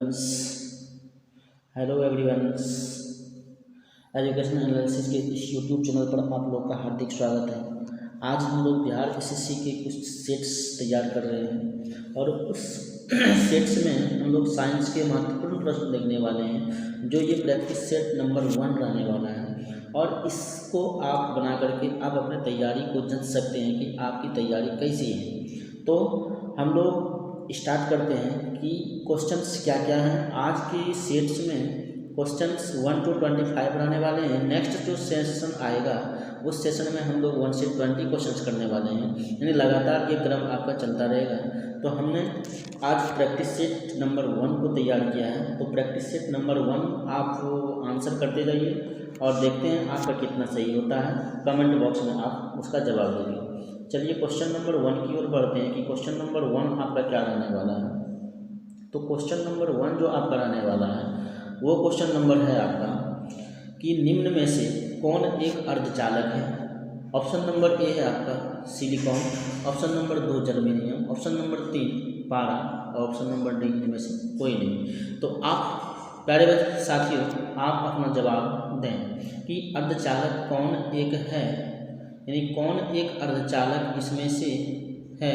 Hello everyone, education analysis के इस YouTube channel पर आप लोग का हार्दिक स्वागत है। आज हम लोग बिहार एसएससी के कुछ सेट्स तैयार कर रहे हैं और उस सेट्स में हम लोग साइंस के महत्वपूर्ण प्रश्न देखने वाले हैं, जो ये प्रैक्टिस सेट नंबर 1 रहने वाला है। और इसको आप बना करके आप अपने तैयारी को जांच सकते हैं कि आपकी तैयारी कैसी है। तो हम लोग स्टार्ट करते हैं कि क्वेश्चंस क्या क्या हैं। आज की सेट्स में क्वेश्चंस 1 to 25 रहने वाले हैं। नेक्स्ट जो सेशन आएगा उस सेशन में हम लोग 1 से 20 क्वेश्चंस करने वाले हैं, यानी लगातार ये क्रम आपका चलता रहेगा। तो हमने आज प्रैक्टिस सेट नंबर 1 को तैयार किया है। तो प्रैक्टिस सेट नंबर 1 आप आंसर करते जाइए और देखते हैं आपका कितना सही होता है। कमेंट बॉक्स में आप उसका जवाब दीजिए। चलिए क्वेश्चन नंबर 1 की ओर बढ़ते हैं कि क्वेश्चन नंबर 1 आपका क्या रहने वाला है। तो क्वेश्चन नंबर 1 जो आपका रहने वाला है वो क्वेश्चन नंबर है आपका कि निम्न में से कौन एक अर्धचालक है। ऑप्शन नंबर ए है आपका silicon, option number 2 germanium, option number 3 पारा और ऑप्शन नंबर डी इनमें से कोई नहीं। तो आप प्यारे बच्चे साथियों, आप अपना जवाब दें कि अर्धचालक कौन एक है, यानी कौन एक अर्धचालक इसमें से है,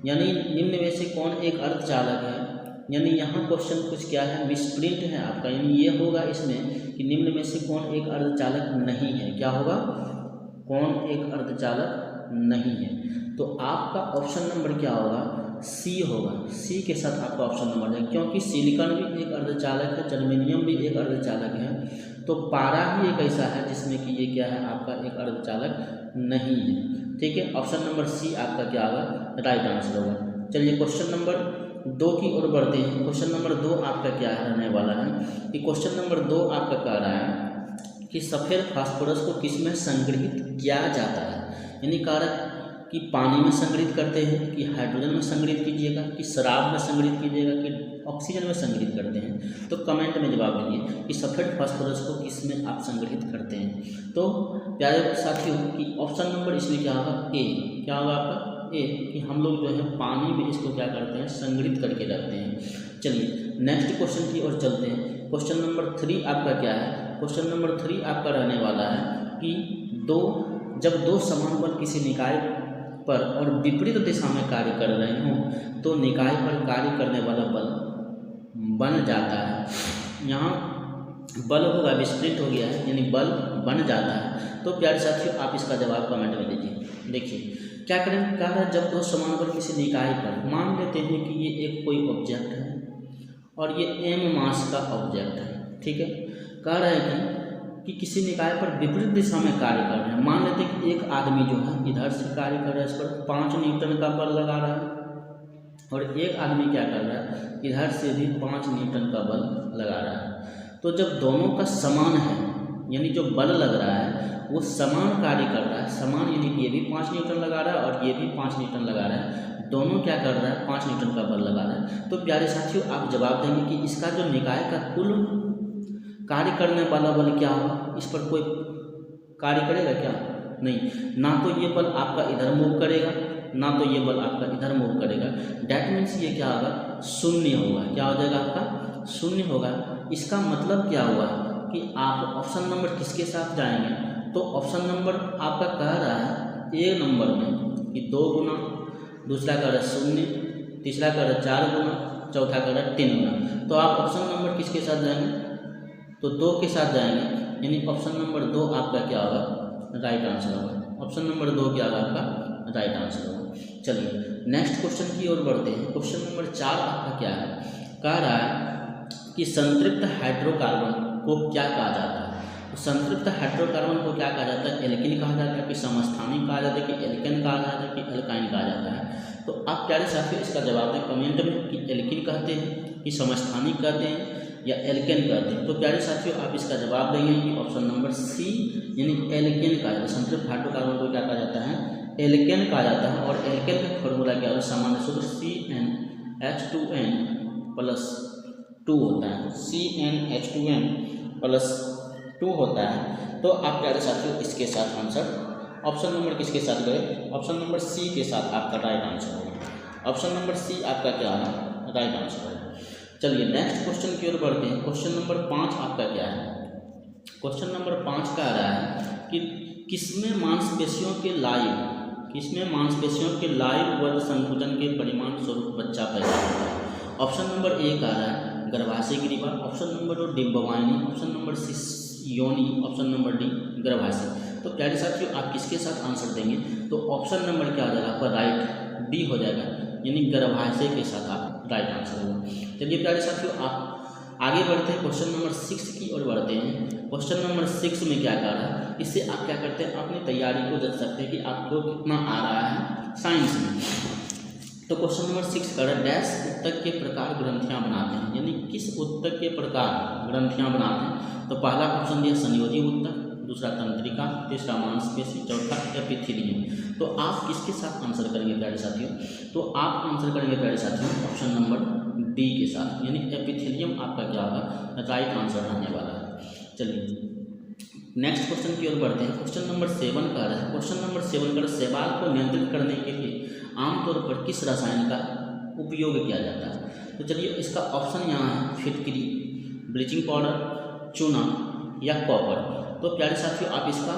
यानी निम्न में से कौन एक अर्धचालक है। यानी यहाँ क्वेश्चन कुछ क्या है, मिसप्रिंट है आपका, यानी ये होगा इसमें कि निम्न में से कौन एक अर्धचालक नहीं है। क्या होगा, कौन एक अर्धचालक नहीं है। तो आपका ऑप्शन नंबर क्या होगा, सी होगा। सी के साथ आपका ऑप्शन नंबर है, क्योंकि सिलिकॉन भी एक अर्धचालक है, जर्मेनियम भी एक अर्धचालक है। तो पारा ही एक ऐसा है जिसमें कि ये क्या है, आपका एक अर्धचालक नहीं है। ठीक है, ऑप्शन नंबर सी आपका क्या होगा, राइट आंसर होगा। चलिए क्वेश्चन नंबर 2 की ओर बढ़ते हैं। क्वेश्चन नंबर 2 आपका क्या रहने वाला है कि क्वेश्चन नंबर 2 आपका कह रहा है कि सफ़ेद फास्फोरस को किस में संग्रहित किया जाता है। यानी कह रहा है कि पानी में संग्रहित करते हैं, कि हाइड्रोजन में संग्रहित कीजिएगा, कि शराब में संग्रहित कीजिएगा, कि ऑक्सीजन में संग्रहित करते हैं। तो कमेंट में जवाब दीजिए कि सफ़ेद फास्फोरस को किस में आप संग्रहित करते हैं। तो प्यारे साथियों कि ऑप्शन नंबर इसमें क्या होगा, ए। क्या होगा आपका ए, कि हम लोग जो है पानी में इसको क्या करते हैं, संग्रहित करके रखते हैं। चलिए नेक्स्ट क्वेश्चन की ओर चलते हैं। क्वेश्चन नंबर 3 आपका क्या है। क्वेश्चन नंबर 3 आपका रहने वाला है कि जब दो समान बल किसी निकाय पर और विपरीत दिशा में कार्य कर रहे हों तो निकाय पर कार्य करने वाला बल बन जाता है। यहाँ बल होगा, विस्परीत हो गया है, यानी बल बन जाता है। तो प्यारे साथियों आप इसका जवाब कमेंट में दीजिए। देखिए क्या करें, कह रहा है जब दो समान बल किसी निकाय पर, मान लेते हैं कि ये एक कोई ऑब्जेक्ट है और ये m मास का ऑब्जेक्ट है। ठीक है, कह रहा है कि किसी निकाय पर विपरीत दिशा में कार्य कर रहे हैं। मान लेते हैं कि एक आदमी जो है इधर से कार्य कर रहा है, इस पर 5 न्यूटन का बल लगा रहा है, और एक आदमी क्या कर रहा है, इधर से भी 5 न्यूटन का बल लगा रहा है। तो जब दोनों का समान है, यानी जो बल लग रहा है वो समान कार्य कर रहा है, समान यानी कि ये भी 5 न्यूटन लगा रहा है और ये भी 5 न्यूटन लगा रहा है, दोनों क्या कर रहा है, 5 न्यूटन का बल लगा रहा है। तो प्यारे साथियों आप जवाब देंगे कि इसका जो निकाय का कुल कार्य करने वाला बल क्या होगा, इस पर कोई कार्य करेगा क्या, नहीं। ना तो ये बल आपका इधर मूव करेगा, ना तो ये बल आपका इधर मूव करेगा। डैट मीन्स ये क्या होगा, शून्य होगा। क्या हो जाएगा, आपका शून्य होगा। इसका मतलब क्या हुआ कि आप ऑप्शन नंबर किसके साथ जाएंगे। तो ऑप्शन नंबर आपका कह रहा है ए नंबर में कि 2 गुना, दूसरा कह रहा है 0, तीसरा कह रहा है 4 गुना, चौथा कह रहा है 3 गुना। तो आप ऑप्शन नंबर किसके साथ जाएंगे, तो 2 के साथ जाएंगे, यानी ऑप्शन नंबर 2 आपका क्या होगा, राइट आंसर होगा। ऑप्शन नंबर 2 क्या होगा, आपका राइट आंसर होगा। चलिए नेक्स्ट क्वेश्चन की ओर बढ़ते हैं। क्वेश्चन नंबर 4 आपका क्या है, कह रहा है कि संतृप्त हाइड्रोकार्बन को क्या कहा जाता है। तो संतृप्त हाइड्रोकार्बन को क्या कहा जाता है, एल्कीन कहा जाता है, कि समस्थानिक कहा जाता है, कि एल्केन कहा जाता है, कि एल्काइन कहा जाता है। तो आप प्यारे साथियों इसका जवाब दें कमेंट में कि एल्कीन कहते हैं, कि समस्थानिक कहते हैं, या एल्केन कहते हैं। तो प्यारे साथियों आप इसका जवाब देंगे कि ऑप्शन नंबर सी यानी एल्केन कहा जाता है। संतृप्त हाइड्रोकार्बन को क्या कहा जाता है, एल्केन कहा जाता है। और एल्केन का फॉर्मूला क्या होता है, सामान्य सूत्र CnH2n+2 होता है, CnH2n+2 होता है। तो आप प्यारे साथियों इसके साथ आंसर ऑप्शन नंबर किसके साथ गए, ऑप्शन नंबर सी के साथ आपका राइट आंसर होगा। ऑप्शन नंबर सी आपका क्या है, राइट आंसर होगा। चलिए नेक्स्ट क्वेश्चन की ओर बढ़ते हैं। क्वेश्चन नंबर 5 आपका क्या है? क्वेश्चन नंबर 5 का आ रहा है कि किसमें मांसपेशियों के लाइव वध संकुचन के परिणाम स्वरूप बच्चा पैदा होता है? ऑप्शन नंबर 1 आ रहा है गर्भाशय ग्रीवा, ऑप्शन नंबर 2 डिंबवाहिनी, ऑप्शन नंबर 6 योनि, ऑप्शन नंबर डी गर्भाशय। तो प्यारे साथियों आप किसके साथ आंसर देंगे? तो ऑप्शन नंबर क्या आ जाएगा आपका? राइट डी हो जाएगा, यानी गर्भाशय के साथ आप राइट आंसर होगा। चलिए प्यारे साथियों आप आगे बढ़ते हैं, क्वेश्चन नंबर 6 की ओर बढ़ते हैं। क्वेश्चन नंबर 6 में क्या कर रहा है, इससे आप क्या करते हैं अपनी तैयारी को जज सकते हैं कि आपको कितना आ रहा है साइंस में। तो क्वेश्चन नंबर 6 कर रहा है डैश उत्तक के प्रकार ग्रंथियां बनाते हैं, यानी किस उत्तक के प्रकार ग्रंथियां बनाते हैं? तो पहला ऑप्शन दिया संयोजी उत्तक, दूसरा तंत्रिका, तीसरा मांसपेशी, चौथा एपिथेलियम। तो आप किसके साथ आंसर करेंगे प्यारे साथियों? तो आप आंसर करेंगे प्यारे साथियों ऑप्शन नंबर डी के साथ, यानी एपिथेलियम आपका क्या होगा? राइट आंसर आने वाला है। चलिए नेक्स्ट क्वेश्चन की ओर बढ़ते हैं। क्वेश्चन नंबर 7 का है, क्वेश्चन नंबर 7 का शैवाल को नियंत्रित करने के लिए आमतौर पर किस रसायन का उपयोग किया जाता है? तो चलिए इसका ऑप्शन यहाँ है फिटकरी, ब्लीचिंग पाउडर, चूना या कॉपर। तो प्यारे साथियों आप इसका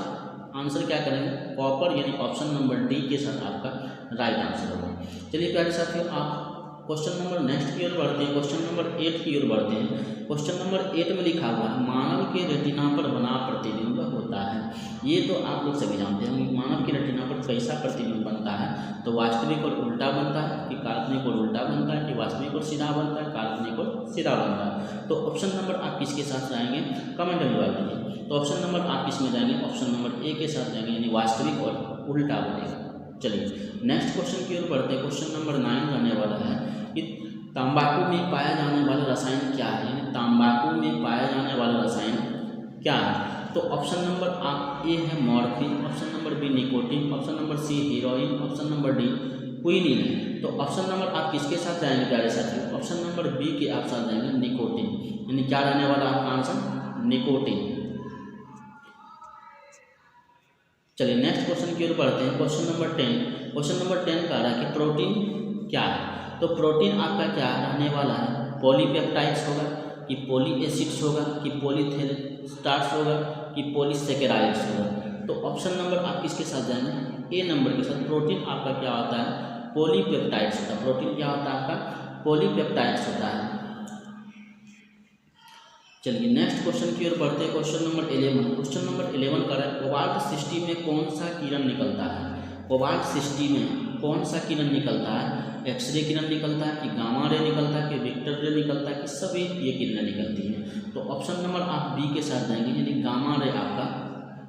आंसर क्या करेंगे? कॉपर, यानी ऑप्शन नंबर डी के साथ आपका राइट आंसर होगा। चलिए प्यारे साथियों आप क्वेश्चन नंबर नेक्स्ट की ओर बढ़ते हैं। क्वेश्चन नंबर 8 की ओर बढ़ते हैं। क्वेश्चन नंबर 8 में लिखा हुआ है मानव के रेटिना पर बना प्रतिबिंब होता है। ये तो आप लोग सभी जानते हैं मानव के रेटिना पर कैसा प्रतिबिंब बनता है? तो वास्तविक और उल्टा बनता है कि काल्पनिक और उल्टा बनता है कि वास्तविक और सीधा बनता है, काल्पनिक और सीधा बनता है? तो ऑप्शन नंबर आप किसके साथ जाएंगे? कमेंट में जवाब दीजिए। तो ऑप्शन नंबर आप किस में जाएंगे? ऑप्शन नंबर ए के साथ जाएंगे, यानी वास्तविक और उल्टा बनेगा। चलिए नेक्स्ट क्वेश्चन की ओर बढ़ते हैं। क्वेश्चन नंबर 9 रहने वाला है कि तंबाकू में पाया जाने वाला रसायन क्या है? यानी तंबाकू में पाया जाने वाला रसायन क्या है? तो ऑप्शन नंबर आप ए है morphine, option number B nicotine, option number C heroin, option number D quinine. तो ऑप्शन नंबर आप किसके साथ जाएंगे प्यारे साथियों? ऑप्शन नंबर बी के आप साथ जाएंगे निकोटीन, यानी क्या रहने वाला आपका आंसर? निकोटीन। चलिए नेक्स्ट क्वेश्चन की ओर बढ़ते हैं। क्वेश्चन नंबर 10, क्वेश्चन नंबर 10 का रहा है कि प्रोटीन क्या है? तो प्रोटीन आपका क्या रहने वाला है? पॉलीपेप्टाइड्स होगा कि पॉली एसिड्स होगा कि पॉलीथेस्टार्स होगा कि पॉलीसेकेराइड्स होगा? तो ऑप्शन नंबर आप किसके साथ जाएंगे? ए नंबर के साथ। प्रोटीन आपका क्या होता है? पॉलीपेप्टाइड्स होता है। प्रोटीन क्या होता है आपका? पॉलीपेप्टाइड्स होता है। चलिए नेक्स्ट क्वेश्चन की ओर बढ़ते हैं। क्वेश्चन नंबर 11, क्वेश्चन नंबर 11 का है कोबाल्ट 60 में कौन सा किरण निकलता है? कोबाल्ट 60 में कौन सा किरण निकलता है? एक्सरे किरण निकलता है कि गामा रे निकलता है कि विक्टर रे निकलता है कि सभी ये किरणें निकलती हैं? तो ऑप्शन नंबर आप बी के साथ जाएंगे, यानी गामा रे आपका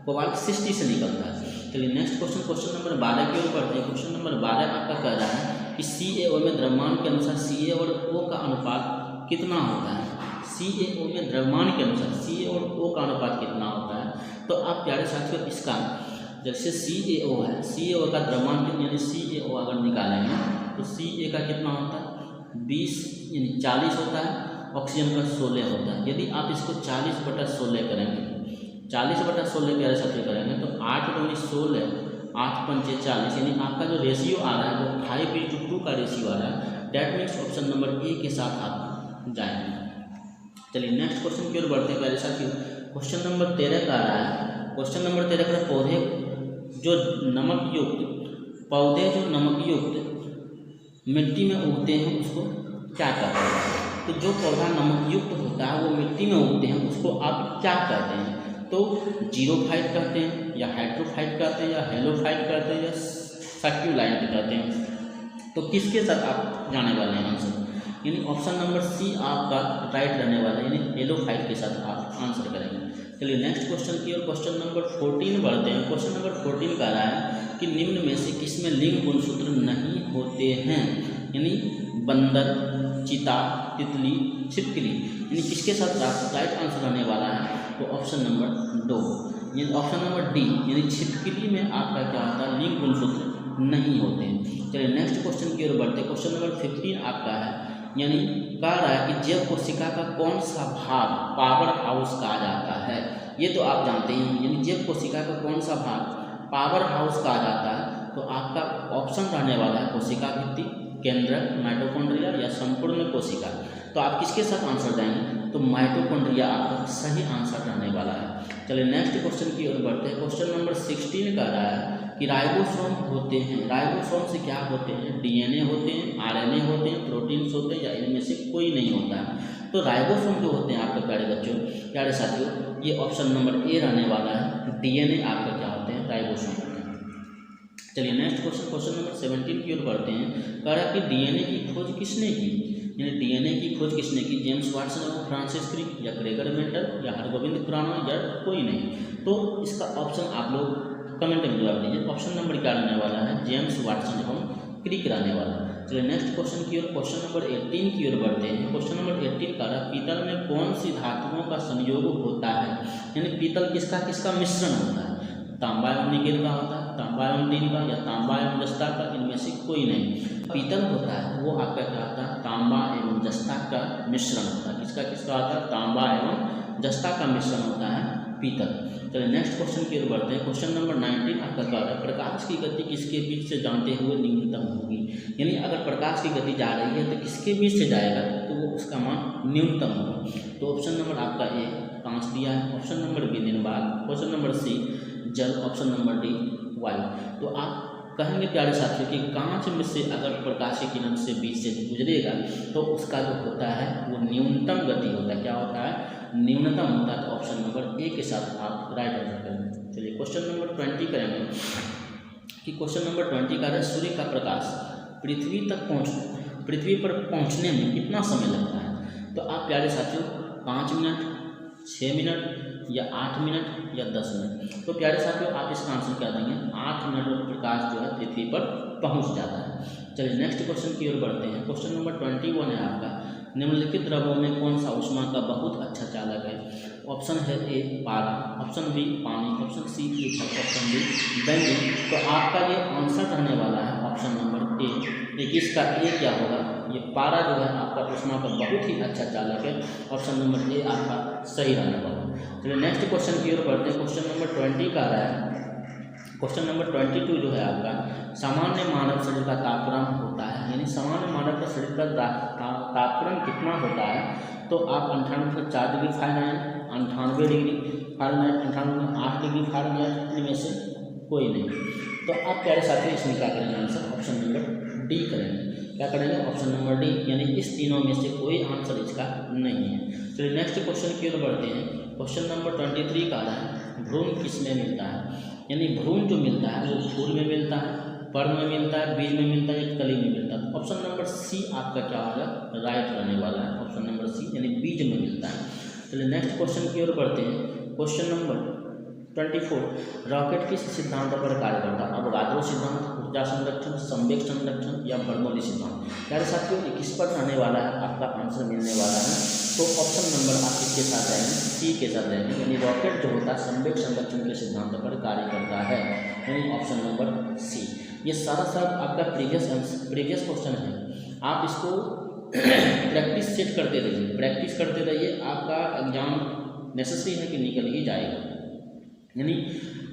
कोबाल्ट 60 से निकलता है। चलिए नेक्स्ट क्वेश्चन, क्वेश्चन नंबर 12 की ओर बढ़ते हैं। क्वेश्चन नंबर 12 आपका कह रहा है कि CaO में द्रव्यमान के अनुसार Ca और O का अनुपात कितना होता है? CaO में द्रव्यमान के अनुसार Ca और O का अनुपात कितना होता है? तो आप प्यारे साथियों इसका जैसे CaO है, CaO का द्रव्यमान यानी CaO अगर निकालेंगे तो Ca का कितना होता है? 20 यानी 40 होता है, ऑक्सीजन का 16 होता है। यदि आप इसको 40/16 करेंगे, 40/16 प्यारे साथियों करेंगे तो 8 दूनी 16, 8 पंचे 40, यानी आपका जो रेशियो आ रहा है वो 5:2 का रेशियो आ रहा है। That means option number A के साथ आप जाएंगे। चलिए नेक्स्ट क्वेश्चन की ओर बढ़ते हैं प्यारे साथियों। क्वेश्चन नंबर 13 का आ रहा है। क्वेश्चन नंबर 13 का पौधे जो नमक युक्त मिट्टी में उगते हैं उसको क्या कहते हैं? तो जो पौधा नमक युक्त होता है वो मिट्टी में उगते हैं उसको आप क्या कहते हैं? तो जीरोफाइट कहते हैं या हाइड्रोफाइट कहते हैं या हेलोफाइट कहते हैं या सक्यूलाइट कहते हैं? तो किसके साथ आप जाने वाले हैं आंसर? यानी ऑप्शन नंबर सी आपका राइट रहने वाला है, यानी हेलोफाइट के साथ आप आंसर करेंगे। चलिए नेक्स्ट क्वेश्चन की ओर क्वेश्चन नंबर 14 बढ़ते हैं। क्वेश्चन नंबर 14 का रहा है कि निम्न में से किसमें लिंग गुणसूत्र नहीं होते हैं? यानी बंदर, चीता, तितली, छिपकली, यानी किसके साथ राइट आंसर रहने वाला है? तो ऑप्शन नंबर 2 यानी ऑप्शन नंबर डी, यानी छिपकली में आपका क्या होता है? लिंग गुणसूत्र नहीं होते हैं। चलिए नेक्स्ट क्वेश्चन की ओर बढ़ते हैं। क्वेश्चन नंबर 15 आपका है, यानी कह रहा है कि जैव कोशिका का कौन सा भाग पावर हाउस कहा जाता है? ये तो आप जानते हैं, यानी जैव कोशिका का कौन सा भाग पावर हाउस कहा जाता है? तो आपका ऑप्शन रहने वाला है कोशिका भित्ति, केंद्रक, माइटोकॉन्ड्रिया या संपूर्ण कोशिका। तो तो आप किसके साथ आंसर देंगे, तो माइटोकॉन्ड्रिया आपका सही आंसर रहने वाला है। चलिए नेक्स्ट क्वेश्चन की ओर बढ़ते हैं। क्वेश्चन नंबर 16 कह रहा है कि राइबोसोम होते हैं, राइबोसोम से क्या होते हैं, डीएनए होते हैं, आरएनए होते हैं, प्रोटीन्स होते हैं, या इनमें से कोई नहीं होता है। तो राइबोसोम जो होते हैं आपके प्यारे बच्चों, प्यारे साथियों, ये ऑप्शन नंबर ए रहने वाला है। डीएनए आपका क्या होते हैं, राइबोसोम होते हैं। चलिए नेक्स्ट क्वेश्चन, क्वेश्चन नंबर 17 की ओर बढ़ते हैं। कह रहा है कि डीएनए की खोज किसने की, यानी डीएनए की खोज किसने की, जेम्स वाटसन और फ्रांसिस क्रिक, या ग्रेगर मेंडल, या हरगोविंद खुराना, या कोई नहीं। तो इसका ऑप्शन आप लोग कमेंट में जवाब दीजिए। ऑप्शन नंबर क्या रहने वाला है, जेम्स वाटसन एवं क्रिक रहने वाला है। चलिए नेक्स्ट क्वेश्चन की ओर, क्वेश्चन नंबर 18 की ओर बढ़ते हैं। क्वेश्चन नंबर 18 का पीतल में कौन सी धातुओं का संयोग होता है, यानी पीतल किसका किसका मिश्रण होता है, तांबा एवं निकेल का होता है, तांबा एवं टीन का, या तांबा एवं जस्ता का, इनमें से कोई नहीं। पीतल होता है वो आपका क्या होता है, तांबा एवं जस्ता का मिश्रण होता है। किसका किसका होता है, तांबा एवं जस्ता का मिश्रण होता है पीतल। चलिए नेक्स्ट क्वेश्चन की ओर बढ़ते हैं। क्वेश्चन नंबर 19 आपका क्या है, प्रकाश की गति किसके बीच से जानते हुए न्यूनतम होगी, यानी अगर प्रकाश की गति जा रही है तो किसके बीच से जाएगा, तो वो उसका मान न्यूनतम होगा। तो ऑप्शन नंबर आपका ए 5 दिया है, ऑप्शन नंबर बी निर्वात, ऑप्शन नंबर सी जल, ऑप्शन नंबर डी वायु। तो आप कहेंगे प्यारे साथियों कि कांच में से अगर प्रकाश की किरण से बीच से गुजरेगा तो उसका जो होता है वो न्यूनतम गति होता है, क्या होता है, न्यूनतम होता है। तो ऑप्शन नंबर ए के साथ आप राइट आंसर करेंगे। चलिए क्वेश्चन नंबर 20 करेंगे कि क्वेश्चन नंबर 20 का है सूर्य का प्रकाश पृथ्वी पर पहुंचने में कितना समय लगता है। तो आप प्यारे साथियों 5 मिनट, 6 मिनट, या 8 मिनट, या 10 मिनट। तो प्यारे साथियों आप इसका आंसर क्या देंगे, 8 मिनट में प्रकाश जो है पृथ्वी पर पहुंच जाता है। चलिए नेक्स्ट क्वेश्चन की ओर बढ़ते हैं। क्वेश्चन नंबर 21 है आपका, निम्नलिखित द्रवों में कौन सा ऊष्मा का बहुत अच्छा चालक है। ऑप्शन है ए पारा, ऑप्शन बी पानी, option C ether, option D benzene. तो आपका ये आंसर रहने वाला है ऑप्शन नंबर ए। देखिए इसका ए क्या होगा, ये पारा जो है आपका ऊष्मा का बहुत ही अच्छा चालक है। ऑप्शन नंबर ए आपका सही रहने वाला है। चलिए नेक्स्ट क्वेश्चन की ओर बढ़ते हैं। क्वेश्चन नंबर 20 का रहा है, क्वेश्चन नंबर 22 जो है आपका, सामान्य मानव शरीर का तापमान होता है, यानी सामान्य मानव का शरीर का तापमान कितना होता है। तो आप 98.4 degree Fahrenheit, 98 degree Fahrenheit, 98.8 degree Fahrenheit, इनमें से कोई नहीं। तो आप प्यारे साथियों इसमें क्या करेंगे, आंसर ऑप्शन नंबर डी करेंगे। क्या करेंगे, ऑप्शन नंबर डी, यानी इस तीनों में से कोई आंसर इसका नहीं है। चलिए नेक्स्ट क्वेश्चन की ओर बढ़ते हैं। क्वेश्चन नंबर 23 का है, भ्रूण किस में मिलता है, यानी भ्रूण जो मिलता है वो फूल में मिलता है, पर्ण में मिलता है, बीज में मिलता है, कली में मिलता है। तो ऑप्शन नंबर सी आपका क्या होगा, राइट रहने वाला है, ऑप्शन नंबर सी, यानी बीज में मिलता है। चलिए नेक्स्ट क्वेश्चन की ओर बढ़ते हैं। क्वेश्चन नंबर 24, रॉकेट किस सिद्धांत पर कार्य करता है, अवगाद्रो सिद्धांत, ऊर्जा संरक्षण, संवेग संरक्षण, या बर्नौली सिद्धांत। प्यारे साथियों किस पर रहने वाला है, आपका आंसर मिलने वाला है। तो ऑप्शन नंबर आप इसके साथ रहेंगे, सी के साथ रहेंगे, यानी रॉकेट जो होता है संवेग संरक्षण के सिद्धांत पर कार्य करता है, यानी ऑप्शन नंबर सी। ये सारा आपका प्रीवियस क्वेश्चन है, आप इसको प्रैक्टिस सेट करते रहिए, प्रैक्टिस करते रहिए, आपका एग्जाम नेसेसरी है कि निकल ही जाएगा। यानी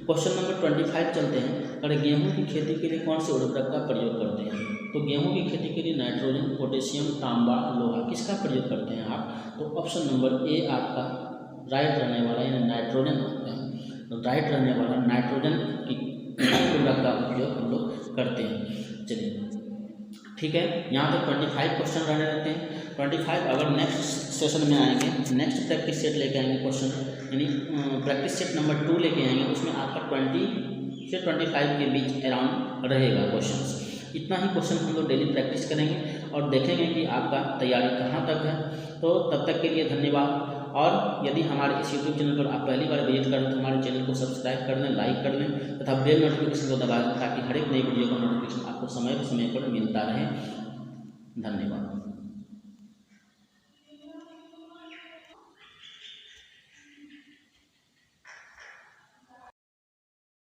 क्वेश्चन नंबर 25 चलते हैं। अगर गेहूं की खेती के लिए कौन से उर्वरक का प्रयोग करते हैं। तो गेहूं की खेती के लिए नाइट्रोजन, पोटेशियम, तांबा, लोहा किसका प्रयोग करते हैं आप। तो ऑप्शन नंबर ए आपका राइट रहने वाला है, यानी नाइट्रोजन राइट रहने वाला, नाइट्रोजन की उर्वरक का उपयोग हम लोग करते हैं। चलिए ठीक है, यहाँ तक 25 क्वेश्चन रहने रहते हैं। 25 अगर नेक्स्ट सेशन में आएंगे, नेक्स्ट प्रैक्टिस सेट लेके आएंगे क्वेश्चन, यानी प्रैक्टिस सेट नंबर 2 लेके आएंगे, उसमें आपका 20 से 25 के बीच अराउंड रहेगा क्वेश्चन। इतना ही क्वेश्चन हम लोग डेली प्रैक्टिस करेंगे और देखेंगे कि आपका तैयारी कहाँ तक है। तो तब तक के लिए धन्यवाद। और यदि हमारे इस यूट्यूब चैनल पर आप पहली बार विजिट कर रहे हैं तो हमारे चैनल को सब्सक्राइब कर लें, लाइक कर लें तथा बेल नोटिफिकेशन को दबा दें, ताकि हर एक नई वीडियो का नोटिफिकेशन आपको समय पर मिलता रहे। धन्यवाद।